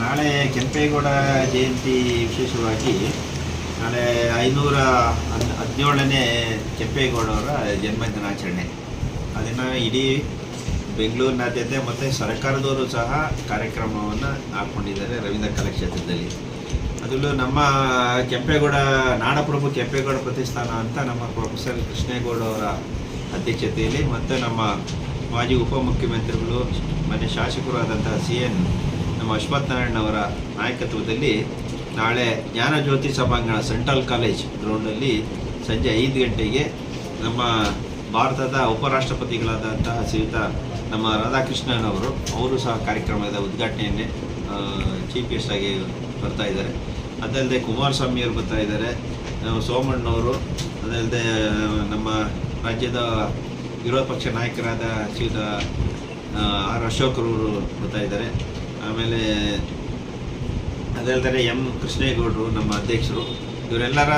ನಾಳೆ ಕೆಂಪೇಗೌಡ ಜಯಂತಿ ವಿಶೇಷವಾಗಿ ನಾಳೆ 517ನೇ ಕೆಂಪೇಗೌಡವರ ಜನ್ಮದಿನಾಚರಣೆ. ಅದನ್ನು ಇಡೀ ಬೆಂಗಳೂರಿನಾದ್ಯಂತ ಮತ್ತು ಸರ್ಕಾರದವರು ಸಹ ಕಾರ್ಯಕ್ರಮವನ್ನು ಹಾಕ್ಕೊಂಡಿದ್ದಾರೆ ರವೀಂದ್ರ ಕಲಾಕ್ಷೇತ್ರದಲ್ಲಿ. ಅದರಲ್ಲೂ ನಮ್ಮ ಕೆಂಪೇಗೌಡ ನಾಡಪ್ರಭು ಕೆಂಪೇಗೌಡ ಪ್ರತಿಷ್ಠಾನ ಅಂತ ನಮ್ಮ ಪ್ರೊಫೆಸರ್ ಕೃಷ್ಣೇಗೌಡ ಅವರ ಅಧ್ಯಕ್ಷತೆಯಲ್ಲಿ ಮತ್ತು ನಮ್ಮ ಮಾಜಿ ಉಪಮುಖ್ಯಮಂತ್ರಿಗಳು ಮತ್ತು ಶಾಸಕರು ಆದಂತಹ CN ನಮ್ಮ ಅಶ್ವಥ್ ನಾರಾಯಣ್ ಅವರ ನಾಯಕತ್ವದಲ್ಲಿ ನಾಳೆ ಜ್ಞಾನಜ್ಯೋತಿ ಸಭಾಂಗಣ ಸೆಂಟ್ರಲ್ ಕಾಲೇಜ್ ಗ್ರೌಂಡಲ್ಲಿ ಸಂಜೆ 5 ಗಂಟೆಗೆ ನಮ್ಮ ಭಾರತದ ಉಪರಾಷ್ಟ್ರಪತಿಗಳಾದಂತಹ ಶ್ರೀಯುತ ನಮ್ಮ ರಾಧಾಕೃಷ್ಣನ್ ಅವರು ಸಹ ಕಾರ್ಯಕ್ರಮದ ಉದ್ಘಾಟನೆಯನ್ನೇ ಚೀಫ್ ಗೆಸ್ಟ್ ಆಗಿ ಬರ್ತಾ ಇದ್ದಾರೆ. ಅದಲ್ಲದೆ ಕುಮಾರಸ್ವಾಮಿ ಅವರು ಬರ್ತಾ ಇದ್ದಾರೆ, ಸೋಮಣ್ಣವರು, ಅದಲ್ಲದೆ ನಮ್ಮ ರಾಜ್ಯದ ವಿರೋಧ ಪಕ್ಷ ನಾಯಕರಾದ ಶ್ರೀಯುತ ಆರ್ ಅಶೋಕರವರು ಬರ್ತಾ ಇದ್ದಾರೆ. ಆಮೇಲೆ ಅದಲ್ಲದೆ M ಕೃಷ್ಣೇಗೌಡರು ನಮ್ಮ ಅಧ್ಯಕ್ಷರು, ಇವರೆಲ್ಲರ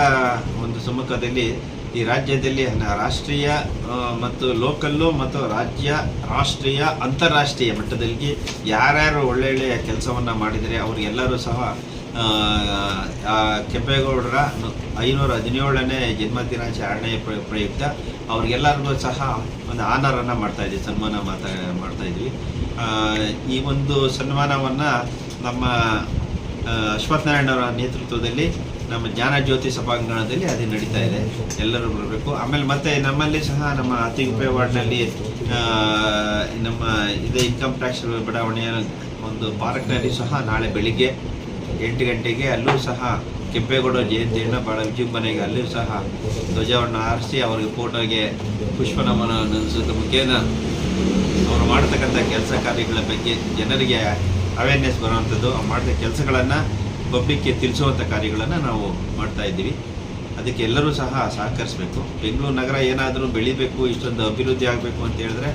ಒಂದು ಸಮ್ಮುಖದಲ್ಲಿ ಈ ರಾಜ್ಯದಲ್ಲಿ ರಾಷ್ಟ್ರೀಯ ಮತ್ತು ಲೋಕಲ್ಲು ಮತ್ತು ರಾಜ್ಯ, ರಾಷ್ಟ್ರೀಯ, ಅಂತಾರಾಷ್ಟ್ರೀಯ ಮಟ್ಟದಲ್ಲಿ ಯಾರ್ಯಾರು ಒಳ್ಳೊಳ್ಳೆಯ ಕೆಲಸವನ್ನು ಮಾಡಿದರೆ ಅವರಿಗೆಲ್ಲರೂ ಸಹ ಕೆಂಪೇಗೌಡರ 517ನೇ ಜನ್ಮದಿನಾಚರಣೆ ಪ್ರಯುಕ್ತ ಅವ್ರಿಗೆಲ್ಲರಿಗೂ ಸಹ ಒಂದು ಆನರನ್ನು ಮಾಡ್ತಾಯಿದ್ವಿ, ಸನ್ಮಾನ ಮಾಡ್ತಾಯಿದ್ವಿ. ಈ ಒಂದು ಸನ್ಮಾನವನ್ನು ನಮ್ಮ ಅಶ್ವಥ್ ನಾರಾಯಣ್ ಅವರ ನೇತೃತ್ವದಲ್ಲಿ ನಮ್ಮ ಜ್ಞಾನಜ್ಯೋತಿ ಸಭಾಂಗಣದಲ್ಲಿ ಅದು ನಡೀತಾ ಇದೆ. ಎಲ್ಲರೂ ಬರಬೇಕು. ಆಮೇಲೆ ಮತ್ತೆ ನಮ್ಮಲ್ಲಿ ಸಹ ನಮ್ಮ ಅತಿಗುಪ್ಪೆ ವಾರ್ಡ್ನಲ್ಲಿ ನಮ್ಮ ಇನ್ಕಮ್ ಟ್ಯಾಕ್ಸ್ ಬಡಾವಣೆಯ ಒಂದು ಪಾರ್ಕ್ನಲ್ಲಿ ಸಹ ನಾಳೆ ಬೆಳಿಗ್ಗೆ 8 ಗಂಟೆಗೆ ಅಲ್ಲೂ ಸಹ ಕೆಂಪೇಗೌಡ ಜಯಂತಿಯನ್ನು ಭಾಳ ವಿಜೃಂಭಣೆಗೆ ಅಲ್ಲೂ ಸಹ ಧ್ವಜವನ್ನು ಹಾರಿಸಿ ಅವರಿಗೆ ಫೋಟೋಗೆ ಪುಷ್ಪನಮನ ನಡೆಸೋದ್ರ ಮುಖೇನ ಅವರು ಮಾಡ್ತಕ್ಕಂಥ ಕೆಲಸ ಕಾರ್ಯಗಳ ಬಗ್ಗೆ ಜನರಿಗೆ ಅವೇರ್ನೆಸ್ ಬರುವಂಥದ್ದು, ಮಾಡಿದ ಕೆಲಸಗಳನ್ನು ಪಬ್ಲಿಕ್ಗೆ ತಿಳಿಸುವಂಥ ಕಾರ್ಯಗಳನ್ನು ನಾವು ಮಾಡ್ತಾ ಇದ್ದೀವಿ. ಅದಕ್ಕೆ ಎಲ್ಲರೂ ಸಹ ಸಹಕರಿಸಬೇಕು. ಬೆಂಗಳೂರು ನಗರ ಏನಾದರೂ ಬೆಳಿಬೇಕು, ಇಷ್ಟೊಂದು ಅಭಿವೃದ್ಧಿ ಆಗಬೇಕು ಅಂತ ಹೇಳಿದ್ರೆ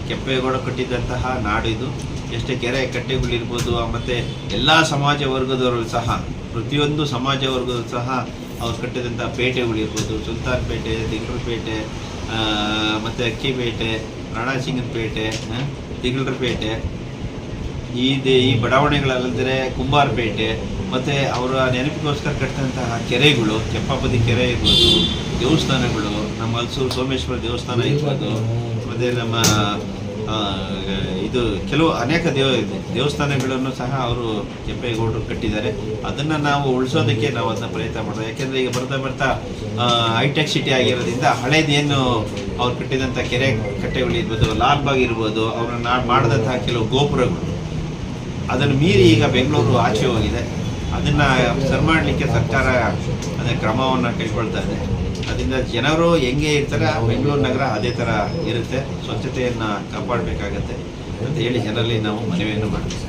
ಕೆಂಪೇಗೌಡ ಕಟ್ಟಿದಂತಹ ನಾಡು ಇದು. ಎಷ್ಟೇ ಕೆರೆ ಕಟ್ಟೆಗಳಿರ್ಬೋದು, ಮತ್ತು ಎಲ್ಲ ಸಮಾಜ ವರ್ಗದವರು ಸಹ, ಪ್ರತಿಯೊಂದು ಸಮಾಜ ವರ್ಗದವರು ಸಹ ಅವ್ರು ಕಟ್ಟಿದಂಥ ಪೇಟೆಗಳಿರ್ಬೋದು, ಸುಲ್ತಾನ್ ಪೇಟೆ, ದಿಗ್ಲರಪೇಟೆ, ಮತ್ತು ಅಕ್ಕಿಪೇಟೆ, ರಾಣಾಸಿಂಗನ ಪೇಟೆ, ದಿಗ್ಲರ ಪೇಟೆ, ಈ ಬಡಾವಣೆಗಳಲ್ಲದೆ ಕುಂಬಾರಪೇಟೆ, ಮತ್ತು ಅವರ ನೆನಪಿಗೋಸ್ಕರ ಕಟ್ಟಿದಂತಹ ಕೆರೆಗಳು, ಕೆಂಪಾಪತಿ ಕೆರೆ ಇರ್ಬೋದು, ದೇವಸ್ಥಾನಗಳು, ನಮ್ಮ ಹಲಸೂರು ಸೋಮೇಶ್ವರ ದೇವಸ್ಥಾನ ಇರ್ಬೋದು, ಮತ್ತು ನಮ್ಮ ಇದು ಕೆಲವು ಅನೇಕ ದೇವಸ್ಥಾನಗಳನ್ನು ಸಹ ಅವರು ಕೆಂಪೇಗೌಡರು ಕಟ್ಟಿದ್ದಾರೆ. ಅದನ್ನು ನಾವು ಉಳಿಸೋದಕ್ಕೆ ನಾವು ಅದನ್ನ ಪ್ರಯತ್ನ ಮಾಡೋದು. ಯಾಕೆಂದರೆ ಈಗ ಬರ್ತಾ ಹೈಟೆಕ್ ಸಿಟಿ ಆಗಿರೋದ್ರಿಂದ ಹಳೇದೇನು ಅವ್ರು ಕಟ್ಟಿದಂಥ ಕೆರೆ ಕಟ್ಟೆಗಳು ಇರ್ಬೋದು, ಲಾಲ್ಬಾಗ್ ಇರ್ಬೋದು, ಅವ್ರನ್ನ ಮಾಡಿದಂತಹ ಕೆಲವು ಗೋಪುರಗಳು, ಅದನ್ನು ಮೀರಿ ಈಗ ಬೆಂಗಳೂರು ಆಚೆ ಹೋಗಿದೆ. ಅದನ್ನು ಸರಿ ಮಾಡಲಿಕ್ಕೆ ಸರ್ಕಾರ ಅದೇ ಕ್ರಮವನ್ನು ಕೈಗೊಳ್ತಾ ಇದೆ. ಅದರಿಂದ ಜನರು ಹೆಂಗೆ ಇರ್ತಾರೆ ಬೆಂಗಳೂರು ನಗರ ಅದೇ ಥರ ಇರುತ್ತೆ. ಸ್ವಚ್ಛತೆಯನ್ನು ಕಾಪಾಡಬೇಕಾಗತ್ತೆ ಅಂತ ಹೇಳಿ ಜನರಲ್ಲಿ ನಾವು ಮನವಿಯನ್ನು ಮಾಡ್ತೀವಿ.